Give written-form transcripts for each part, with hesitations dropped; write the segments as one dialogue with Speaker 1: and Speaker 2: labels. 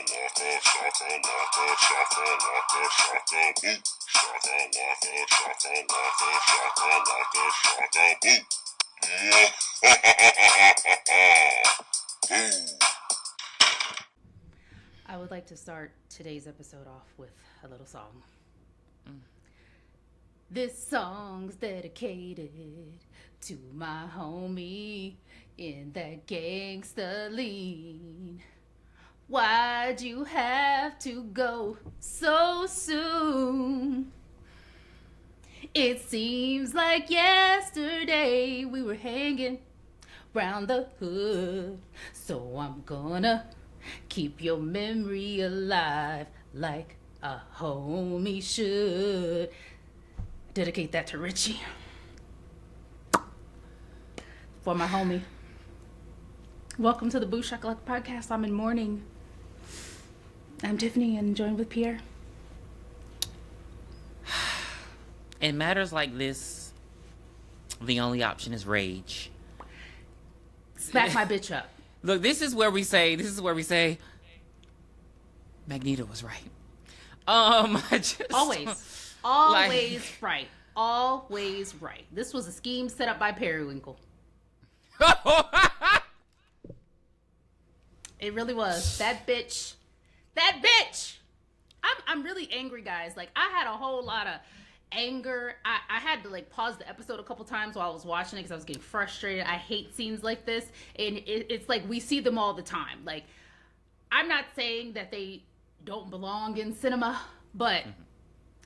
Speaker 1: I would like to start today's episode off with a little song. This song's dedicated to my homie in that gangsta lean. Why'd you have to go so soon? It seems like yesterday we were hanging round the hood. So I'm gonna keep your memory alive like a homie should. Dedicate that to Richie. For my homie. Welcome to the Booshakalaka podcast. I'm in mourning. I'm Tiffany and joined with Pierre.
Speaker 2: In matters like this, the only option is rage.
Speaker 1: Smack my bitch up.
Speaker 2: Look, this is where we say, Magneto was right.
Speaker 1: Always right. Always right. This was a scheme set up by Periwinkle. It really was. That bitch. I'm really angry, guys. Like, I had a whole lot of anger. I had to pause the episode a couple times while I was watching it because I was getting frustrated. I hate scenes like this, and it's like we see them all the time. Like, I'm not saying that they don't belong in cinema, but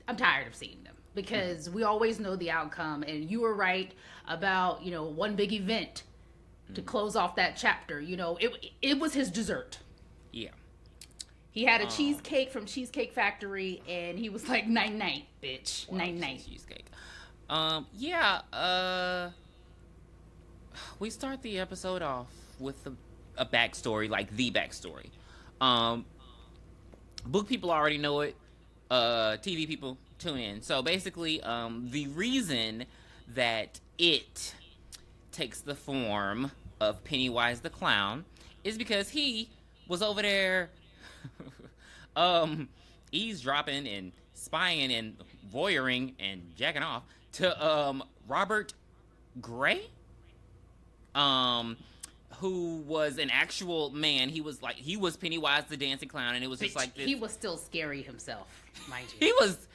Speaker 1: I'm tired of seeing them because we always know the outcome. And you were right about, one big event to close off that chapter. It was his dessert.
Speaker 2: Yeah.
Speaker 1: He had a cheesecake from Cheesecake Factory, and he was like, night, bitch.
Speaker 2: Wow,
Speaker 1: Night.
Speaker 2: Cheesecake. We start the episode off with a backstory, like the backstory. Book people already know it. TV people tune in. So basically, the reason that it takes the form of Pennywise the Clown is because he was over there eavesdropping and spying and voyeuring and jacking off to Robert Gray, who was an actual man. He was Pennywise the dancing clown, and it was just like this.
Speaker 1: He was still scary himself, mind you.
Speaker 2: He was.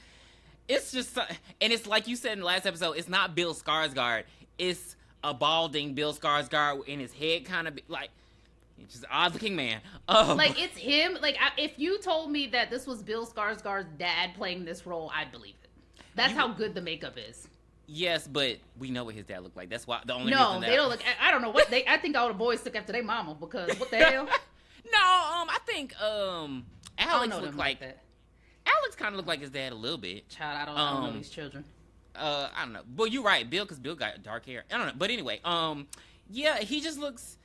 Speaker 2: It's just, and it's like you said in the last episode. It's not Bill Skarsgård. It's a balding Bill Skarsgård, and his head kind of like. Just an odd-looking man.
Speaker 1: It's him. If you told me that this was Bill Skarsgård's dad playing this role, I'd believe it. That's how good the makeup is.
Speaker 2: Yes, but we know what his dad looked like. That's why the only
Speaker 1: reason
Speaker 2: that...
Speaker 1: No, they don't look... I don't know what they... I think all the boys took after their mama because what the hell?
Speaker 2: No, I think Alex looked like that. Alex kind of looked like his dad a little bit.
Speaker 1: Child, I don't know these children.
Speaker 2: I don't know. Well, you're right, Bill, because Bill got dark hair. I don't know. But anyway, yeah, he just looks...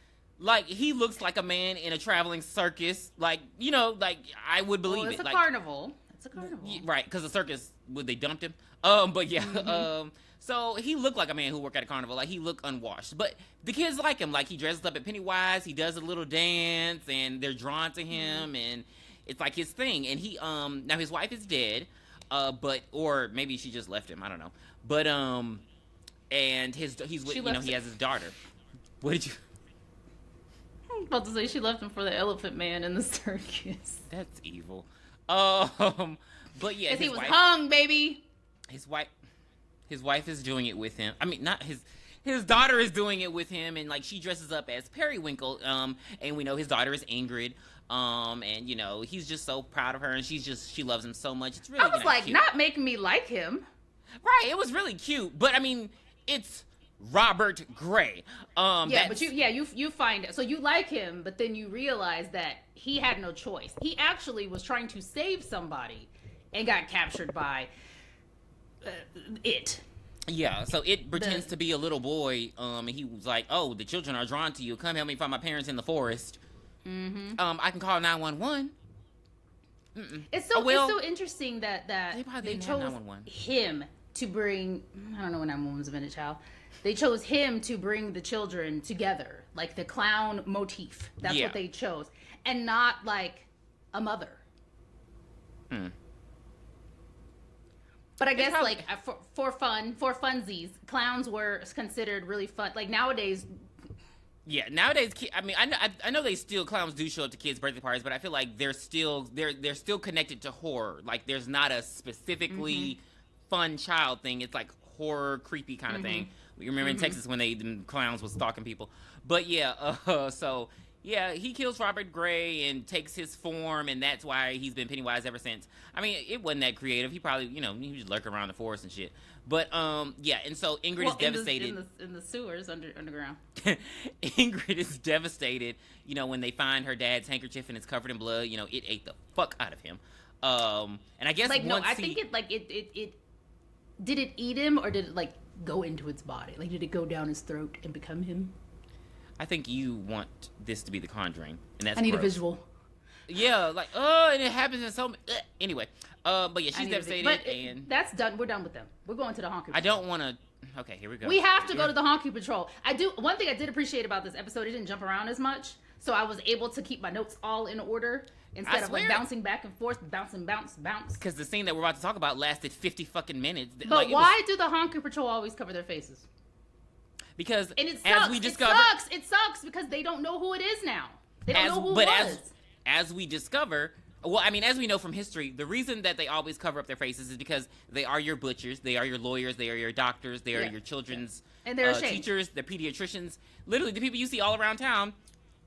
Speaker 2: he looks like a man in a traveling circus. I would believe
Speaker 1: it's
Speaker 2: it.
Speaker 1: A carnival. It's a carnival.
Speaker 2: Right, because the circus, they dumped him. But yeah, so he looked like a man who worked at a carnival. He looked unwashed. But the kids like him. He dresses up at Pennywise. He does a little dance, and they're drawn to him, and it's like his thing. And he, now his wife is dead, or maybe she just left him. I don't know. But, and he has his daughter. What did you...
Speaker 1: I was about to say she left him for the elephant man in the circus.
Speaker 2: That's evil. But yeah,
Speaker 1: because he was hung, baby.
Speaker 2: His wife is doing it with him. I mean, not his daughter is doing it with him, and she dresses up as Periwinkle. And we know his daughter is Ingrid. And he's just so proud of her, and she loves him so much. It's really.
Speaker 1: I was
Speaker 2: cute.
Speaker 1: Not making me like him.
Speaker 2: Right, it was really cute, but I mean, it's Robert Gray.
Speaker 1: But you find it. So you like him, but then you realize that he had no choice. He actually was trying to save somebody and got captured by it.
Speaker 2: Yeah, so it pretends to be a little boy, and he was like, "Oh, the children are drawn to you. Come help me find my parents in the forest." Mm-hmm. I can call 911.
Speaker 1: It's so interesting that they chose him to bring. I don't know when 911's been a child. They chose him to bring the children together, like the clown motif. That's what they chose, and not a mother.
Speaker 2: Hmm.
Speaker 1: But I guess probably, like for funsies, clowns were considered really fun. Like nowadays.
Speaker 2: Yeah, nowadays, I mean, I know clowns do show up to kids' birthday parties, but I feel like they're still connected to horror. Like there's not a specifically fun child thing. It's like horror, creepy kind of thing. We remember in Texas when the clowns was stalking people. But yeah, so yeah, he kills Robert Gray and takes his form, and that's why he's been Pennywise ever since. I mean, it wasn't that creative. He probably, he was lurking around the forest and shit. But yeah, and so Ingrid is devastated
Speaker 1: in the sewers underground.
Speaker 2: Ingrid is devastated. When they find her dad's handkerchief and it's covered in blood. It ate the fuck out of him. And I guess
Speaker 1: think it did it eat him, or did it like go into its body? Like did it go down his throat and become him?
Speaker 2: I think you want this to be The Conjuring, and that's
Speaker 1: I need
Speaker 2: gross.
Speaker 1: a visual.
Speaker 2: Yeah, like and it happens in so. Anyway, but yeah, she's devastated, and
Speaker 1: that's done. We're done with them. We're going to the honky.
Speaker 2: I don't want to. Okay, here we go.
Speaker 1: We have to go to the honky patrol. One thing I did appreciate about this episode, it didn't jump around as much, so I was able to keep my notes all in order instead of like bouncing back and forth, bounce.
Speaker 2: Because the scene that we're about to talk about lasted 50 fucking minutes.
Speaker 1: But why do the honky patrol always cover their faces?
Speaker 2: Because
Speaker 1: and it sucks.
Speaker 2: As we discover,
Speaker 1: it sucks because they don't know who it is now. They don't know who it was.
Speaker 2: As we discover, well, I mean, as we know from history, the reason that they always cover up their faces is because they are your butchers, they are your lawyers, they are your doctors, they are your children's
Speaker 1: and they're
Speaker 2: teachers, they're pediatricians. Literally, the people you see all around town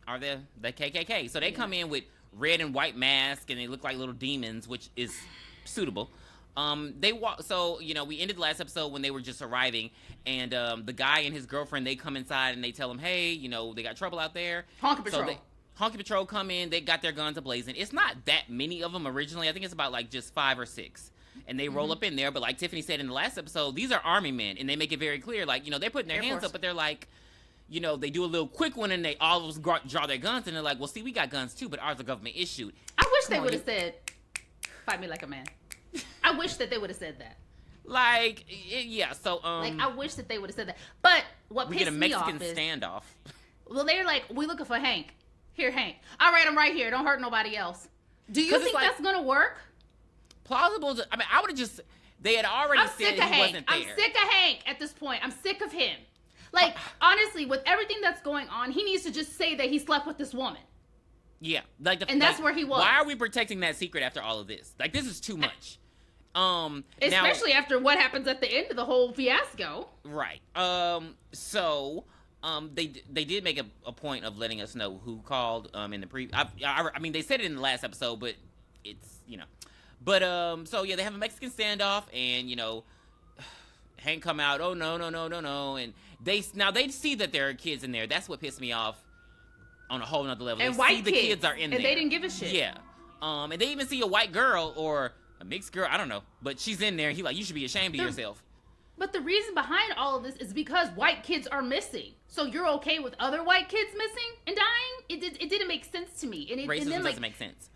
Speaker 2: are the KKK. So they come in with red and white masks, and they look like little demons, which is suitable. They walk. So we ended the last episode when they were just arriving, and the guy and his girlfriend, they come inside and they tell him, hey, they got trouble out there.
Speaker 1: Honky patrol.
Speaker 2: So Honky Patrol come in, they got their guns ablazing. It's not that many of them originally. I think it's about like just 5 or 6. And they roll up in there, but like Tiffany said in the last episode, these are army men, and they make it very clear, like, they're putting their hands up, but they're like, they do a little quick one, and they all of them draw their guns, and they're like, well, see, we got guns too, but ours are government issued.
Speaker 1: I wish they would have said, fight me like a man. I wish that they would have said that.
Speaker 2: Like, yeah, so,
Speaker 1: like, I wish that they would have said that. But what pissed me off is...
Speaker 2: We get a Mexican standoff.
Speaker 1: Well, they're like, we looking for Hank. Here, Hank. All right, I'm right here. Don't hurt nobody else. Do you think that's going to work?
Speaker 2: Plausible. I mean, I would have just... They had already said he wasn't there.
Speaker 1: I'm sick of Hank at this point. I'm sick of him. Like, honestly, with everything that's going on, he needs to just say that he slept with this woman.
Speaker 2: Yeah.
Speaker 1: And that's where he was.
Speaker 2: Why are we protecting that secret after all of this? Like, this is too much.
Speaker 1: Especially after what happens at the end of the whole fiasco.
Speaker 2: Right. They did make a point of letting us know who called in the I mean, they said it in the last episode, but it's but so yeah, they have a Mexican standoff, and Hank come out, oh no, and they see that there are kids in there. That's what pissed me off on a whole nother level.
Speaker 1: And
Speaker 2: they
Speaker 1: white
Speaker 2: see the kids are in there,
Speaker 1: and they didn't give a shit.
Speaker 2: Yeah. And they even see a white girl or a mixed girl, I don't know, but she's in there. He like, you should be ashamed of yourself.
Speaker 1: But the reason behind all of this is because white kids are missing. So you're okay with other white kids missing and dying? It didn't make sense to me. And
Speaker 2: racism doesn't make sense.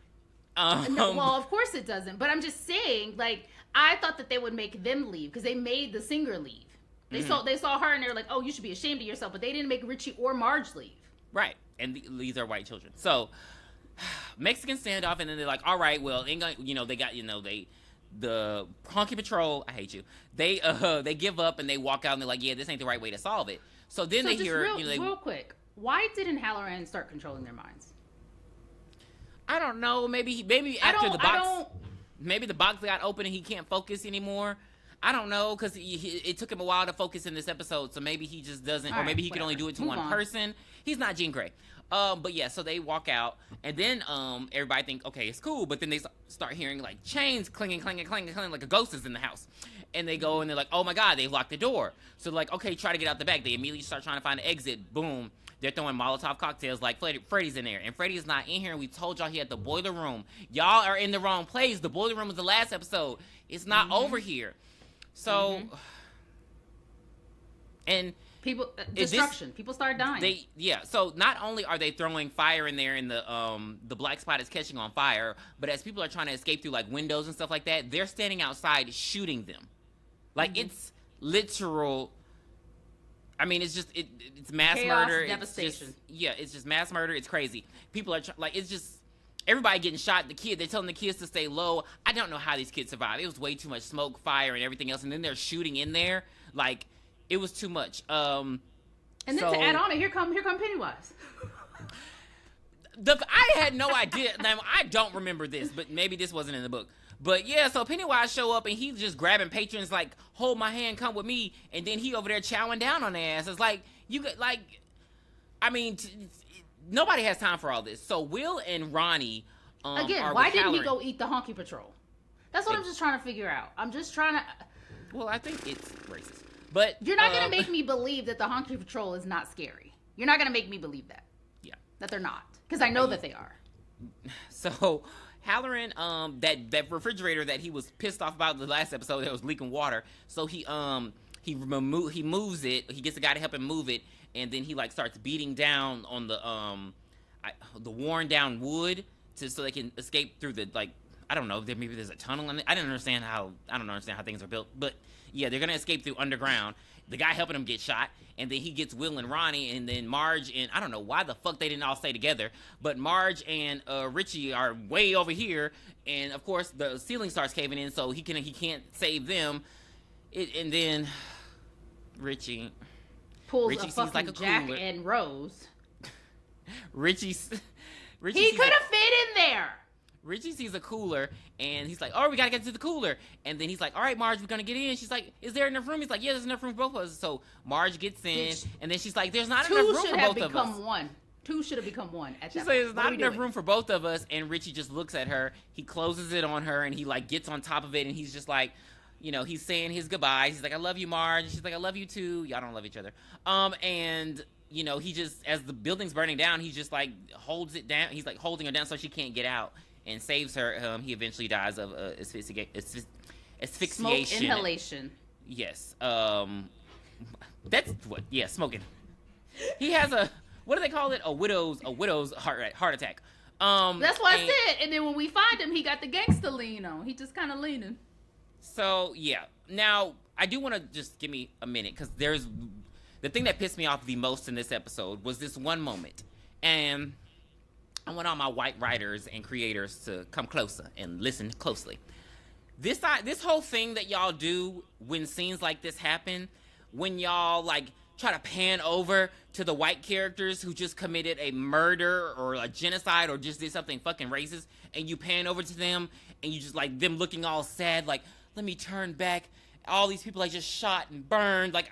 Speaker 1: No, well, of course it doesn't. But I'm just saying, like, I thought that they would make them leave because they made the singer leave. They saw her and they're like, oh, you should be ashamed of yourself. But they didn't make Richie or Marge leave.
Speaker 2: Right. And these are white children. So Mexican standoff, and then they're like, all right, well, they got, the Honky Patrol, I hate you. They give up and they walk out and they're like, yeah, this ain't the right way to solve it. So then they hear,
Speaker 1: real quick, why didn't Halloran start controlling their minds?
Speaker 2: I don't know. Maybe after the box, maybe the box got open and he can't focus anymore. I don't know, because it took him a while to focus in this episode, so maybe he just doesn't, or maybe he can only do it to one person. He's not Jean Grey. But yeah, so they walk out, and then everybody think, okay, it's cool, but then they start hearing like chains clanging, like a ghost is in the house. And they go and they're like, oh my God, they've locked the door. So they're like, okay, try to get out the back. They immediately start trying to find an exit. Boom. They're throwing Molotov cocktails like Freddy's in there. And Freddy's not in here, and we told y'all he had the boiler room. Y'all are in the wrong place. The boiler room was the last episode. It's not over here. So, and
Speaker 1: people destruction. People start dying.
Speaker 2: So not only are they throwing fire in there, and the black spot is catching on fire, but as people are trying to escape through like windows and stuff like that, they're standing outside shooting them. Like it's literal. I mean, it's just it's mass
Speaker 1: Chaos,
Speaker 2: murder.
Speaker 1: devastation.
Speaker 2: It's just mass murder. It's crazy. People are it's just. everybody getting shot. They're telling the kids to stay low. I don't know how these kids survived. It was way too much smoke, fire, and everything else. And then they're shooting in there. Like, it was too much.
Speaker 1: And then to add on it, here come Pennywise.
Speaker 2: I had no idea. Now, I don't remember this, but maybe this wasn't in the book. But yeah, so Pennywise show up and he's just grabbing patrons like, hold my hand, come with me. And then he over there chowing down on their ass. It's like, nobody has time for all this. So Will and Ronnie
Speaker 1: again, why didn't he go eat the Honky Patrol? That's what I'm just trying to figure out. I'm just trying to...
Speaker 2: Well, I think it's racist. But
Speaker 1: you're not going to make me believe that the Honky Patrol is not scary. You're not going to make me believe that. Yeah. That they're not. Because I know that they are.
Speaker 2: So Halloran, that refrigerator that he was pissed off about the last episode that was leaking water. So he moves it. He gets a guy to help him move it. And then he like starts beating down on the worn down wood so they can escape through the, like, I don't know, maybe there's a tunnel in it. I don't understand how things are built, but yeah, they're gonna escape through underground. The guy helping him get shot, and then he gets Will and Ronnie, and then Marge and I don't know why the fuck they didn't all stay together, but Marge and Richie are way over here, and of course the ceiling starts caving in, so he can't save them. And then Richie
Speaker 1: pulls a fucking like Jack and Rose.
Speaker 2: Richie
Speaker 1: he could have fit in there.
Speaker 2: Richie sees a cooler, and he's like, oh, we gotta get to the cooler. And then he's like, all right, Marge, we're gonna get in. She's like, is there enough room? He's like, yeah, there's enough room for both of us. So Marge gets in, and then she's like, there's not enough room for both of us.
Speaker 1: Two should have become one at that point.
Speaker 2: She's like, there's not enough room for both of us. And Richie just looks at her. He closes it on her, and he, like, gets on top of it, and he's just like, you know, he's saying his goodbyes. He's like, I love you, Marge. She's like, I love you, too. Y'all don't love each other. And... you know, he just, as the building's burning down, he just, like, holds it down. He's, like, holding her down so she can't get out and saves her. He eventually dies of asphyxiation.
Speaker 1: Smoke inhalation.
Speaker 2: Yes. That's what, yeah, smoking. He has what do they call it? A widow's heart attack.
Speaker 1: That's what I said. And then when we find him, he got the gangster lean on. He just kind of leaning.
Speaker 2: So, yeah. Now, I do want to just give me a minute, because there's... the thing that pissed me off the most in this episode was this one moment. And I want all my white writers and creators to come closer and listen closely. This whole thing that y'all do when scenes like this happen, when y'all, like, try to pan over to the white characters who just committed a murder or a genocide or just did something fucking racist, and you pan over to them, and you just, like, them looking all sad, like, let me turn back. All these people I just shot and burned. Like,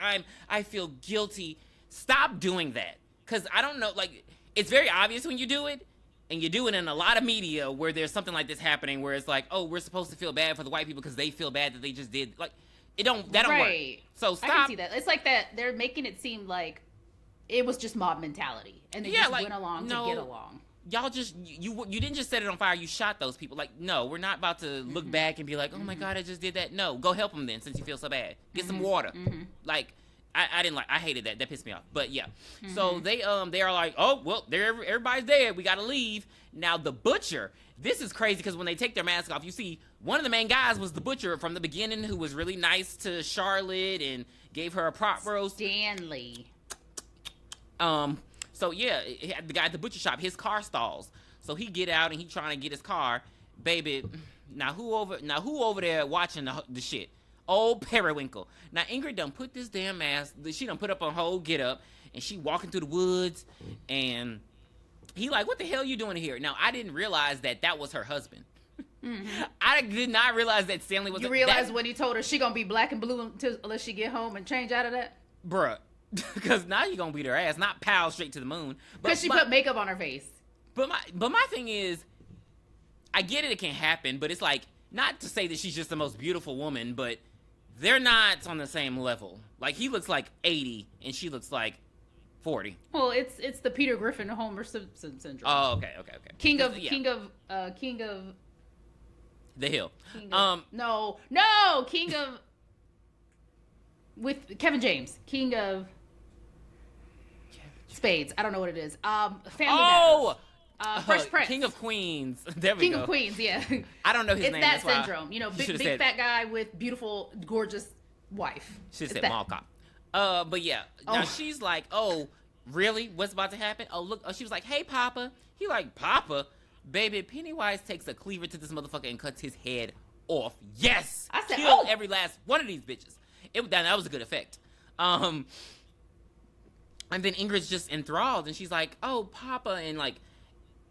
Speaker 2: I feel guilty. Stop doing that. Because I don't know, like, it's very obvious when you do it. And you do it in a lot of media where there's something like this happening where it's like, oh, we're supposed to feel bad for the white people because they feel bad that they just did. Like, that don't work. So stop.
Speaker 1: I can see that. It's like that they're making it seem like it was just mob mentality. And they just went along to get along.
Speaker 2: Y'all just, you didn't just set it on fire, you shot those people. Like, no, we're not about to look back and be like, oh my God, I just did that. No, go help them then, since you feel so bad. Get some water. Like, I hated that. That pissed me off. But yeah. So they are like, oh, well, everybody's dead. We gotta leave. Now the butcher, this is crazy because when they take their mask off, you see one of the main guys was the butcher from the beginning who was really nice to Charlotte and gave her a prop roast.
Speaker 1: Stanley.
Speaker 2: So yeah, the guy at the butcher shop, his car stalls. So he get out and he trying to get his car. Baby, now who over there watching the shit? Old Periwinkle. Now Ingrid done put this damn mask, she done put up a whole get up, and she walking through the woods, and he like, what the hell you doing here? Now I didn't realize that was her husband. I did not realize that Stanley was.
Speaker 1: You realize when he told her she gonna be black and blue unless she get home and change out of that?
Speaker 2: Bruh. Because now you're gonna beat her ass, not pow straight to the moon.
Speaker 1: Because she put makeup on her face.
Speaker 2: But my thing is, I get it can happen, but it's like, not to say that she's just the most beautiful woman, but they're not on the same level. Like, he looks like 80, and she looks like 40.
Speaker 1: Well, it's the Peter Griffin Homer Simpson syndrome.
Speaker 2: Oh, okay.
Speaker 1: King of
Speaker 2: the Hill.
Speaker 1: King of with Kevin James. King of Spades. I don't know what it is. Family Matters. Fresh Prince.
Speaker 2: King of Queens. There we go.
Speaker 1: King of Queens, yeah.
Speaker 2: I don't know his name.
Speaker 1: It's that syndrome. You know, big fat guy with beautiful, gorgeous wife.
Speaker 2: She said mall cop. But yeah. Now she's like, oh, really? What's about to happen? Oh, look. Oh, she was like, hey, Papa. He like, Papa? Baby, Pennywise takes a cleaver to this motherfucker and cuts his head off. Yes!
Speaker 1: I said,
Speaker 2: kill every last one of these bitches. That was a good effect. And then Ingrid's just enthralled, and she's like, oh, Papa, and like,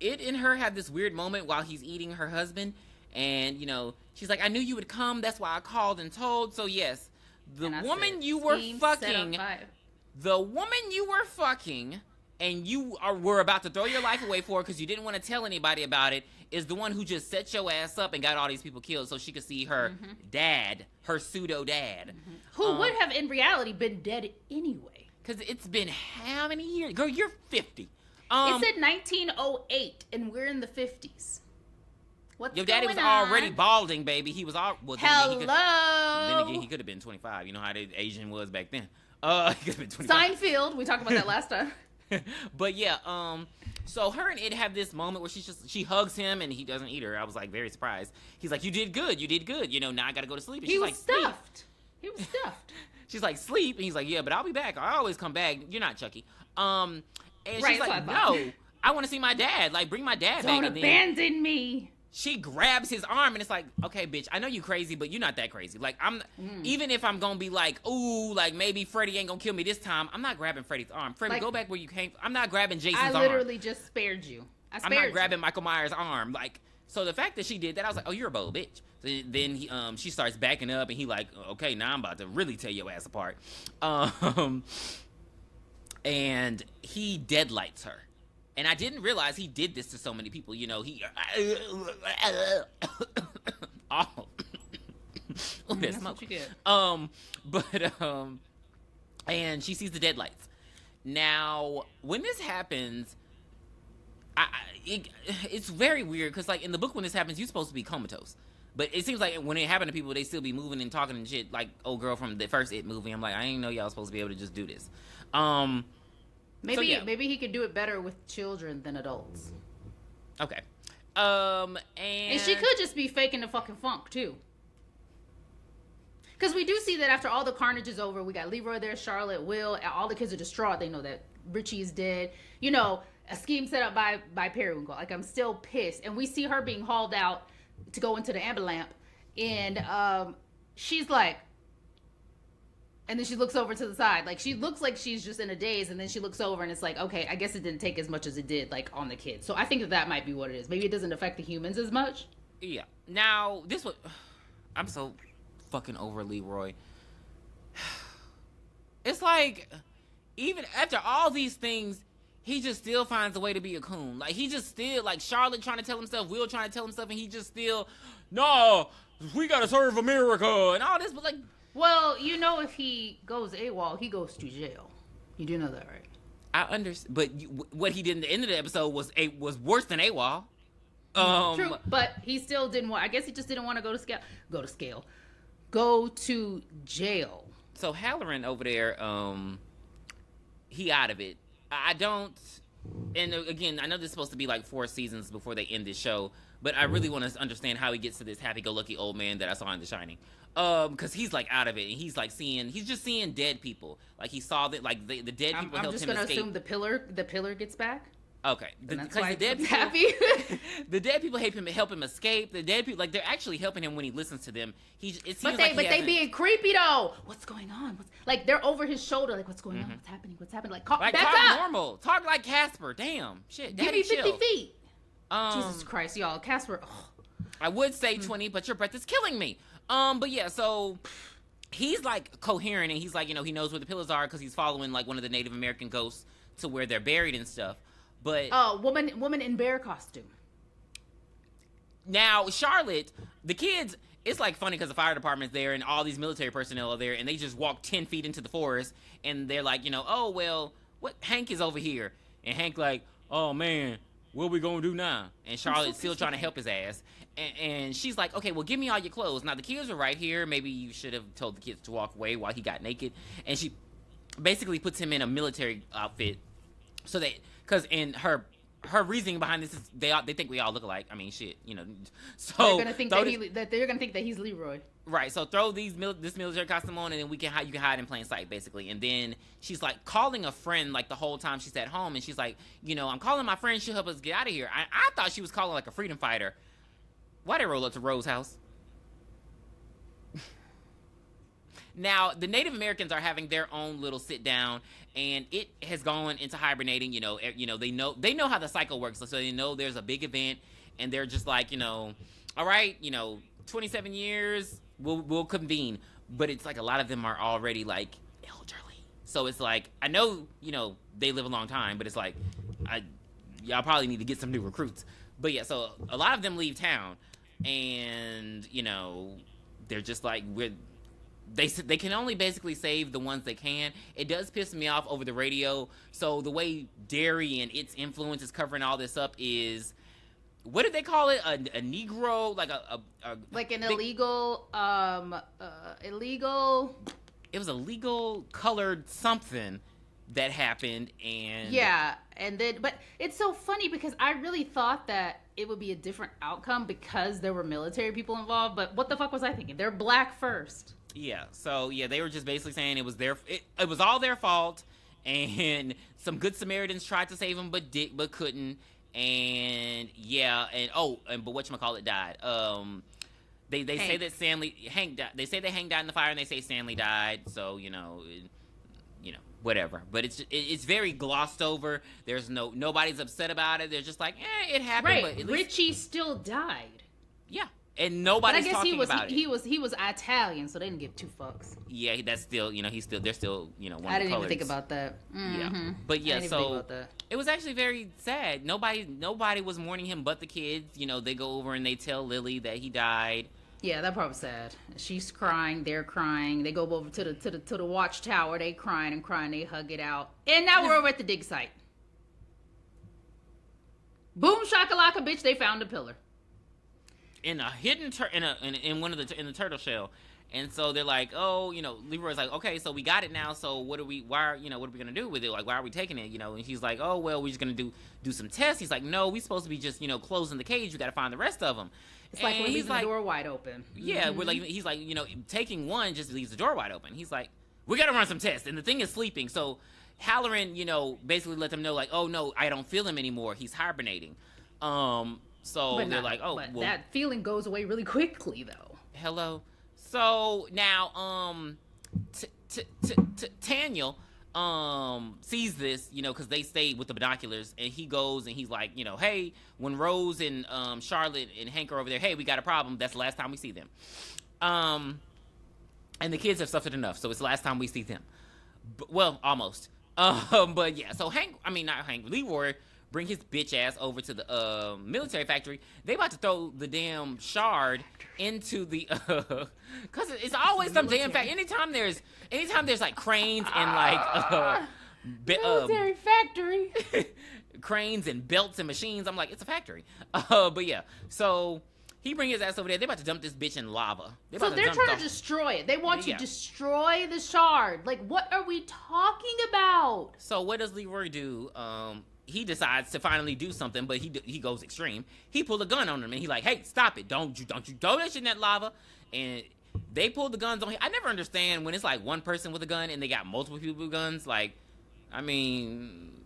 Speaker 2: it and her have this weird moment while he's eating her husband, and, you know, she's like, I knew you would come, that's why I called and told, so yes, the woman you were fucking, and you were about to throw your life away for because you didn't want to tell anybody about it, is the one who just set your ass up and got all these people killed so she could see her dad, her pseudo-dad.
Speaker 1: Who would have, in reality, been dead anyway.
Speaker 2: Because it's been how many years? Girl, you're 50.
Speaker 1: It said 1908, and we're in the 50s. What's
Speaker 2: your daddy was already balding, baby. He was all... Well,
Speaker 1: Hello?
Speaker 2: Then again, he could have been 25. You know how the Asian was back then. He could have been 25.
Speaker 1: Seinfeld. We talked about that last time.
Speaker 2: But yeah, so her and Ed have this moment where she hugs him and he doesn't eat her. I was like very surprised. He's like, you did good. You know, now I gotta go to sleep. And
Speaker 1: He was
Speaker 2: like,
Speaker 1: stuffed. He was stuffed.
Speaker 2: She's like, sleep. And he's like, yeah, but I'll be back. I always come back. You're not Chucky. And
Speaker 1: Right,
Speaker 2: she's like, no, I want to see my dad. Like, bring my dad back.
Speaker 1: Don't abandon me.
Speaker 2: She grabs his arm and it's like, okay, bitch, I know you crazy, but you're not that crazy. Like, even if I'm gonna be like, ooh, like maybe Freddy ain't gonna kill me this time, I'm not grabbing Freddy's arm. Freddy, go back where you came. I'm not grabbing Jason's arm.
Speaker 1: I literally just spared you.
Speaker 2: I'm not grabbing Michael Myers' arm. Like, so the fact that she did that, I was like, oh, you're a bold bitch. So then she starts backing up and he like, okay, now I'm about to really tear your ass apart. And he deadlights her. And I didn't realize he did this to so many people. You know, he... oh.
Speaker 1: That's what you get.
Speaker 2: And she sees the deadlights. Now, when this happens, it's very weird. Because, like, in the book, when this happens, you're supposed to be comatose. But it seems like when it happened to people, they still be moving and talking and shit. Like, old girl from the first It movie. I'm like, I didn't know y'all supposed to be able to just do this.
Speaker 1: Maybe he could do it better with children than adults.
Speaker 2: Okay. And
Speaker 1: she could just be faking the fucking funk too. Because we do see that after all the carnage is over, we got Leroy there, Charlotte, Will, all the kids are distraught. They know that Richie is dead. You know, a scheme set up by Periwinkle. Like, I'm still pissed. And we see her being hauled out to go into the ambulance. And she's like, and then she looks over to the side. Like, she looks like she's just in a daze. And then she looks over and it's like, okay, I guess it didn't take as much as it did, like, on the kids. So I think that might be what it is. Maybe it doesn't affect the humans as much.
Speaker 2: Yeah. Now, this was... I'm so fucking over Leroy. It's like, even after all these things, he just still finds a way to be a coon. Like, he just still... Like, Charlotte trying to tell himself, Will trying to tell himself, and he just still... No, we gotta serve America, and all this, but, like...
Speaker 1: Well, you know, if he goes AWOL, he goes to jail. You do know that, right?
Speaker 2: I understand, but what he did in the end of the episode was worse than AWOL.
Speaker 1: True, but he still didn't want. I guess he just didn't want to go to jail.
Speaker 2: So Halloran over there, he out of it. I don't. And again, I know this is supposed to be like 4 seasons before they end this show, but I really want to understand how he gets to this happy-go-lucky old man that I saw in The Shining. Because he's like out of it, and he's like he's just seeing dead people. Like, he saw that, like, the dead people helped him escape. I'm just gonna assume
Speaker 1: the pillar gets back.
Speaker 2: Okay,
Speaker 1: because the dead people
Speaker 2: happy. The dead people help him escape. The dead people, like, they're actually helping him when he listens to them. But
Speaker 1: they being creepy though. What's going on? Like, they're over his shoulder. Like, what's going on? What's happening? Like, talk
Speaker 2: normal. Talk like Casper. Damn, shit.
Speaker 1: Give me 50
Speaker 2: chill.
Speaker 1: feet. Jesus Christ, y'all. Casper. Oh.
Speaker 2: I would say 20, but your breath is killing me. But yeah, so he's like coherent, and he's like, you know, he knows where the pillars are because he's following like one of the Native American ghosts to where they're buried and stuff. But
Speaker 1: woman in bear costume.
Speaker 2: Now Charlotte, the kids, it's like funny because the fire department's there and all these military personnel are there, and they just walk 10 feet into the forest, and they're like, you know, oh well, what Hank is over here, and Hank like, oh man, what we gonna do now? And Charlotte's still trying to help his ass. And she's like, okay, well, give me all your clothes. Now, the kids are right here. Maybe you should have told the kids to walk away while he got naked. And she basically puts him in a military outfit. So that, because in her her reasoning behind this is they think we all look alike. I mean, shit, you know. So
Speaker 1: they're gonna think they're gonna think that he's Leroy.
Speaker 2: Right. So throw this military costume on, and then you can hide in plain sight, basically. And then she's like calling a friend like the whole time she's at home, and she's like, you know, I'm calling my friend. She'll help us get out of here. I thought she was calling like a freedom fighter. Why they roll up to Rose's house? Now, the Native Americans are having their own little sit down, and it has gone into hibernating. You know, they know how the cycle works, so they know there's a big event, and they're just like, you know, all right, you know, 27 years, we'll convene. But it's like a lot of them are already like elderly, so it's like I know, you know, they live a long time, but it's like y'all probably need to get some new recruits. But yeah, so a lot of them leave town, and you know, they're just like they can only basically save the ones they can. It does piss me off over the radio. So the way Derry and its influence is covering all this up is, what did they call it? A Negro, like
Speaker 1: an illegal.
Speaker 2: It was a legal colored something that happened, and
Speaker 1: yeah, and then but it's so funny because I really thought that it would be a different outcome because there were military people involved. But what the fuck was I thinking? They're black first.
Speaker 2: Yeah, so yeah, they were just basically saying it was it was all their fault, and some good Samaritans tried to save them but couldn't, and yeah, but whatchamacallit died. They say that Hank died. They say that Hank died in the fire, and they say Stanley died. So you know, whatever. But it's very glossed over. There's nobody's upset about it. They're just like, it happened.
Speaker 1: Right,
Speaker 2: but at least,
Speaker 1: Richie still died.
Speaker 2: Yeah. And nobody's talking about it.
Speaker 1: He was Italian, so they didn't give two fucks.
Speaker 2: Yeah, that's still, you know, they're still, you know, one of the colors.
Speaker 1: I didn't even think about that. Mm-hmm.
Speaker 2: Yeah, but yeah, so it was actually very sad. Nobody was mourning him but the kids. You know, they go over and they tell Lily that he died.
Speaker 1: Yeah, that part was sad. She's crying, they're crying. They go over to the watchtower. They crying, they hug it out. And now we're over at the dig site. Boom shakalaka, bitch! They found a pillar.
Speaker 2: In a hidden in the turtle shell, and so they're like, oh, you know, Leroy's like, okay, so we got it now. So what are we gonna do with it? Like, why are we taking it? You know, and he's like, oh, well, we're just gonna do some tests. He's like, no, we supposed to be just, you know, closing the cage. We got to find the rest of them.
Speaker 1: It's like we're leaving the door wide open.
Speaker 2: Yeah,
Speaker 1: mm-hmm.
Speaker 2: He's like, you know, taking one just leaves the door wide open. He's like, we got to run some tests, and the thing is sleeping. So Halloran, you know, basically let them know like, oh no, I don't feel him anymore. He's hibernating. So they're like, oh,
Speaker 1: but that feeling goes away really quickly, though.
Speaker 2: Hello. So now, Taniel, sees this, you know, because they stayed with the binoculars, and he goes and he's like, you know, hey, when Rose and Charlotte and Hank are over there, hey, we got a problem. That's the last time we see them. And the kids have suffered enough, so it's the last time we see them. Well, almost. But yeah, so Leroy bring his bitch ass over to the military factory. They about to throw the damn shard into the cause it's always some damn factory. Anytime there's like cranes and like
Speaker 1: military factory.
Speaker 2: Cranes and belts and machines, I'm like, it's a factory. But yeah, so he bring his ass over there. They about to dump this bitch in lava.
Speaker 1: They're trying to destroy it. They want to destroy the shard. Like, what are we talking about?
Speaker 2: So what does Leroy do? He decides to finally do something, but he goes extreme. He pulled a gun on him, and he's like, "Hey, stop it! Don't you throw that shit in that lava!" And they pulled the guns on him. I never understand when it's like one person with a gun and they got multiple people with guns. Like, I mean,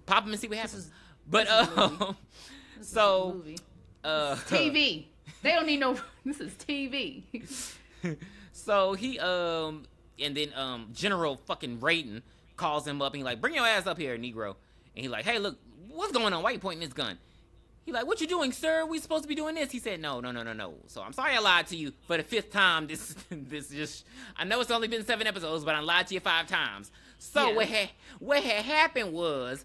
Speaker 2: pop them and see what happens.
Speaker 1: This is a movie. TV. They don't need no. This is TV.
Speaker 2: So he and then General fucking Raiden calls him up and he's like, "Bring your ass up here, Negro." And he's like, "Hey, look, what's going on? Why are you pointing this gun?" He's like, "What you doing, sir? We supposed to be doing this." He said, No. So I'm sorry I lied to you for the 5th time. This just, I know it's only been 7 episodes, but I lied to you 5 times. So what had happened was,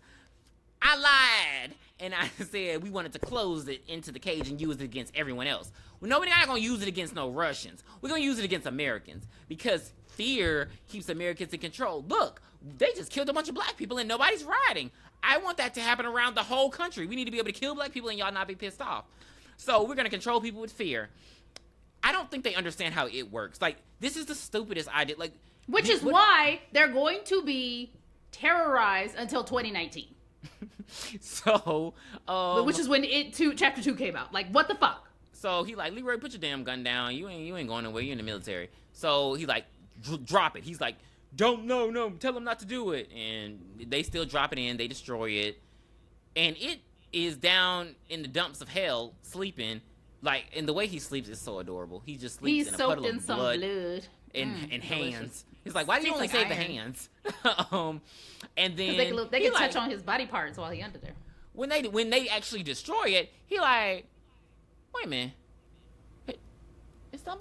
Speaker 2: I lied, and I said we wanted to close it into the cage and use it against everyone else. Well, nobody not gonna use it against no Russians. We're gonna use it against Americans because fear keeps Americans in control. Look, they just killed a bunch of black people and nobody's rioting. I want that to happen around the whole country. We need to be able to kill black people and y'all not be pissed off. So we're going to control people with fear. I don't think they understand how it works. Like, this is the stupidest idea. Like,
Speaker 1: why they're going to be terrorized until 2019.
Speaker 2: So,
Speaker 1: which is when chapter 2 came out. Like, what the fuck?
Speaker 2: So he like, Leroy, put your damn gun down. You ain't going nowhere. You're in the military. So he like, drop it. He's like, no, tell him not to do it. And they still drop it in. They destroy it. And it is down in the dumps of hell, sleeping. Like, and the way he sleeps is so adorable. He just sleeps in a puddle of blood and hands. He's like, why do you only save the hands? And then
Speaker 1: they can touch on his body parts while he under there.
Speaker 2: When they actually destroy it, he like, wait a minute. Is that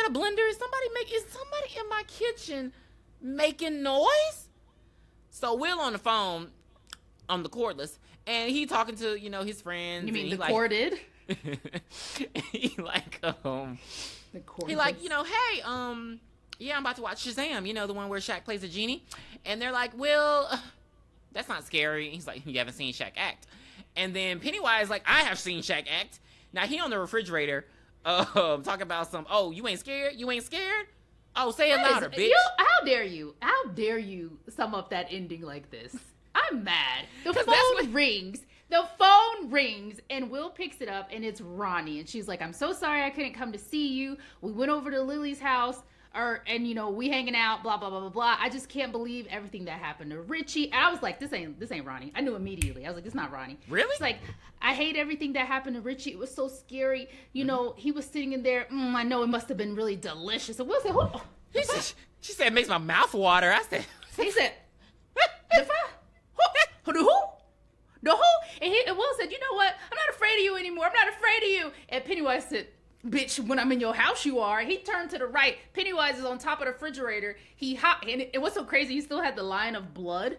Speaker 2: a blender? Is somebody in my kitchen making noise? So Will on the phone, on the cordless, and he talking to, his friends.
Speaker 1: You mean the
Speaker 2: like,
Speaker 1: corded?
Speaker 2: He like,
Speaker 1: the cordless.
Speaker 2: He like, hey, yeah, I'm about to watch Shazam, the one where Shaq plays a genie. And they're like, Will, that's not scary. He's like, you haven't seen Shaq act. And then Pennywise like, I have seen Shaq act. Now he on the refrigerator, talking about you ain't scared? You ain't scared? Oh, say it louder, bitch.
Speaker 1: How dare you sum up that ending like this? I'm mad. The phone rings and Will picks it up and it's Ronnie. And she's like, I'm so sorry I couldn't come to see you. We went over to Lily's house and we hanging out, blah, blah, blah, blah, blah. I just can't believe everything that happened to Richie. And I was like, this ain't Ronnie. I knew immediately. I was like, this is not Ronnie.
Speaker 2: Really?
Speaker 1: She's like, I hate everything that happened to Richie. It was so scary. He was sitting in there. I know it must have been really delicious. And Will said,
Speaker 2: she said, it makes my mouth water. I said,
Speaker 1: he said, the who? The who? And Will said, you know what? I'm not afraid of you anymore. I'm not afraid of you. And Pennywise said, bitch, when I'm in your house, you are. He turned to the right. Pennywise is on top of the refrigerator. He hopped, and it was so crazy. He still had the line of blood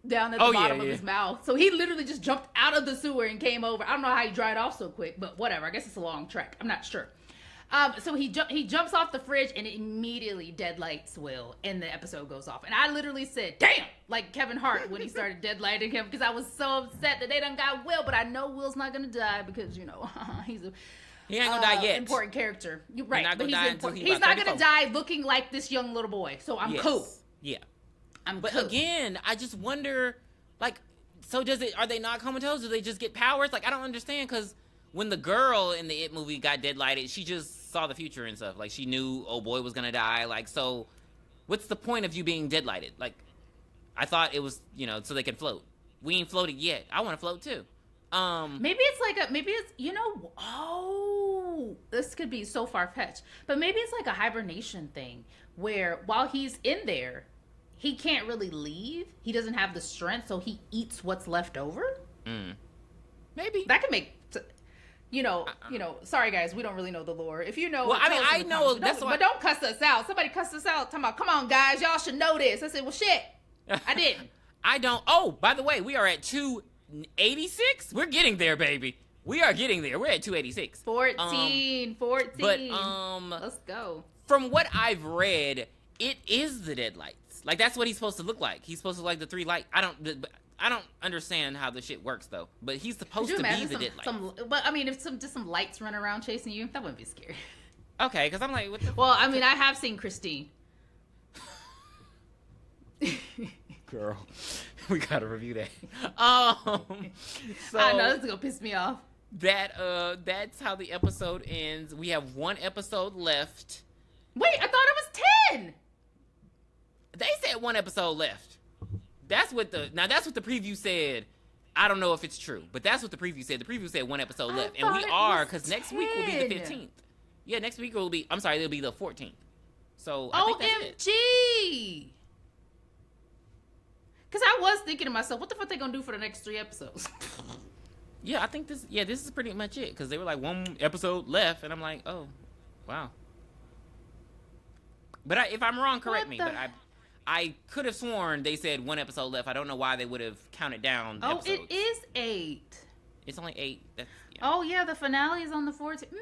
Speaker 1: down at the bottom of his mouth. So he literally just jumped out of the sewer and came over. I don't know how he dried off so quick, but whatever. I guess it's a long trek. I'm not sure. So he jumps off the fridge and it immediately deadlights Will, and the episode goes off. And I literally said, damn, like Kevin Hart when he started deadlighting him, because I was so upset that they done got Will, but I know Will's not gonna die because, he
Speaker 2: ain't gonna die yet.
Speaker 1: Important character. You're right.
Speaker 2: He's not gonna die
Speaker 1: he's not gonna die looking like this young little boy. So I'm cool.
Speaker 2: Yeah.
Speaker 1: But
Speaker 2: cool. Again, I just wonder, like, so are they not comatose? Do they just get powers? Like, I don't understand, because when the girl in the It movie got deadlighted, she just saw the future and stuff. Like, she knew old boy was gonna die. Like, so what's the point of you being deadlighted? Like, I thought it was, so they could float. We ain't floated yet. I want to float too.
Speaker 1: Maybe it's this could be so far-fetched, but maybe it's like a hibernation thing where while he's in there, he can't really leave. He doesn't have the strength, so he eats what's left over.
Speaker 2: Maybe
Speaker 1: that could make, sorry guys, we don't really know the lore. If you know,
Speaker 2: well, I mean, I know that's why.
Speaker 1: But don't cuss us out. Somebody cussed us out talking about, come on guys, y'all should know this. I said, well, shit, I didn't.
Speaker 2: I don't. Oh, by the way, we are at 286. We're getting there, baby. We are getting there. We're at 286.
Speaker 1: 14.
Speaker 2: But
Speaker 1: let's go.
Speaker 2: From what I've read, it is the deadlights. Like, that's what he's supposed to look like. He's supposed to look like the 3 light. I don't understand how the shit works though. But he's supposed to be the deadlights.
Speaker 1: But I mean, if some lights run around chasing you, that wouldn't be scary.
Speaker 2: Okay, because I'm like, what the
Speaker 1: well, I mean, I have seen Christine.
Speaker 2: Girl, we gotta review that. So
Speaker 1: I know this is gonna piss me off.
Speaker 2: That's how the episode ends. We have 1 episode left.
Speaker 1: Wait, I thought it was 10.
Speaker 2: They said 1 episode left. That's what the preview said. I don't know if it's true, but that's what the preview said. The preview said 1 episode left, and we are, because next week will be the 15th. Yeah, next week it'll be the 14th. So I think that's it.
Speaker 1: OMG. Because I was thinking to myself, what the fuck they gonna do for the next 3 episodes?
Speaker 2: Yeah, I think this is pretty much it. Because they were like 1 episode left, and I'm like, oh, wow. But if I'm wrong, correct me. But I could have sworn they said 1 episode left. I don't know why they would have counted down the episodes.
Speaker 1: It is 8.
Speaker 2: It's only 8.
Speaker 1: Oh, yeah, the finale is on the 14th. Man!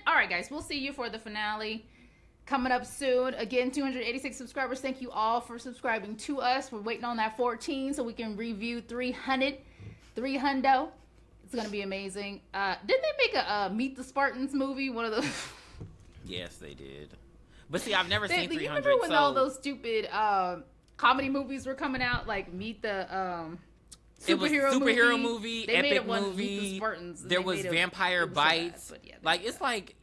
Speaker 1: All right, guys, we'll see you for the finale. Coming up soon. Again, 286 subscribers. Thank you all for subscribing to us. We're waiting on that 14 so we can review 300. It's going to be amazing. Didn't they make a Meet the Spartans movie? One of those.
Speaker 2: Yes, they did. But see, I've never seen 300.
Speaker 1: You remember when all those stupid comedy movies were coming out, like Meet the
Speaker 2: superhero movie,
Speaker 1: they
Speaker 2: epic
Speaker 1: made it one
Speaker 2: movie.
Speaker 1: Meet the Spartans.
Speaker 2: There was Vampire Bites.
Speaker 1: So bad, yeah,
Speaker 2: like it's like,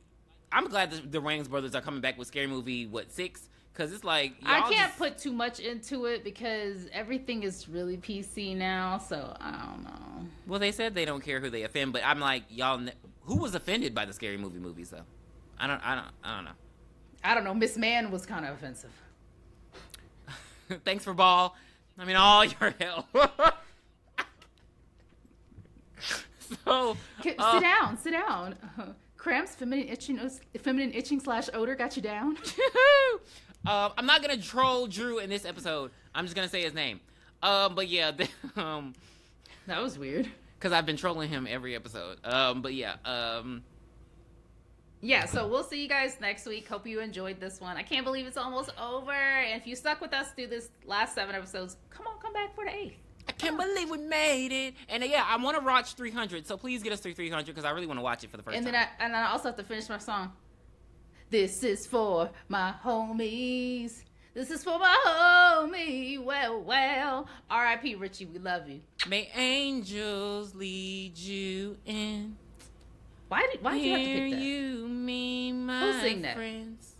Speaker 2: I'm glad the Wayans brothers are coming back with Scary Movie 6, because it's like
Speaker 1: I can't put too much into it because everything is really PC now. So I don't know.
Speaker 2: Well, they said they don't care who they offend, but I'm like, y'all, who was offended by the Scary Movie movies though? I don't know.
Speaker 1: I don't know. Miss Man was kind of offensive.
Speaker 2: Thanks for ball. I mean, all your help. So
Speaker 1: sit down. Cramps, feminine itching / odor got you down.
Speaker 2: I'm not gonna troll Drew in this episode. I'm just gonna say his name. But yeah,
Speaker 1: that was weird.
Speaker 2: Because I've been trolling him every episode. But yeah.
Speaker 1: Yeah, so we'll see you guys next week. Hope you enjoyed this one. I can't believe it's almost over. And if you stuck with us through this last 7 episodes, come back for the 8th.
Speaker 2: I can't believe we made it. And yeah, I want to watch 300. So please get us through 300 because I really want to watch it for the first time.
Speaker 1: And I also have to finish my song. This is for my homies. This is for my homie. Well. R.I.P. Richie, we love you.
Speaker 2: May angels lead you in.
Speaker 1: Why did you have to pick that?
Speaker 2: You mean my
Speaker 1: Who sing that?
Speaker 2: friends?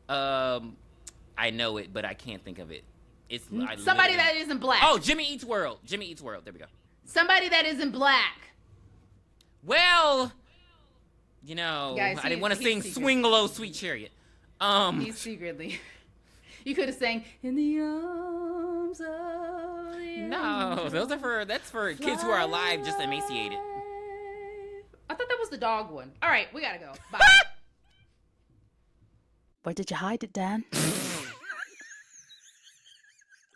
Speaker 2: I know it, but I can't think of it. It's
Speaker 1: somebody that isn't black.
Speaker 2: Oh, Jimmy Eats World. Jimmy Eats World. There we go.
Speaker 1: Somebody that isn't black.
Speaker 2: Well, you know,
Speaker 1: guys,
Speaker 2: I didn't want to sing "Swing Low, Sweet Chariot."
Speaker 1: He's secretly. You could have sang "In the Arms of the
Speaker 2: No, that's for kids who are alive, just emaciated.
Speaker 1: I thought that was the dog one. All right, we gotta go. Bye. Where did you hide it, Dan?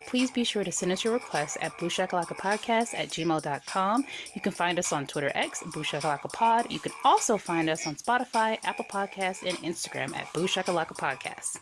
Speaker 1: Please be sure to send us your requests at booshakalakapodcast@gmail.com. You can find us on Twitter X, Booshakalakapod. You can also find us on Spotify, Apple Podcasts, and Instagram at Booshakalakapodcast.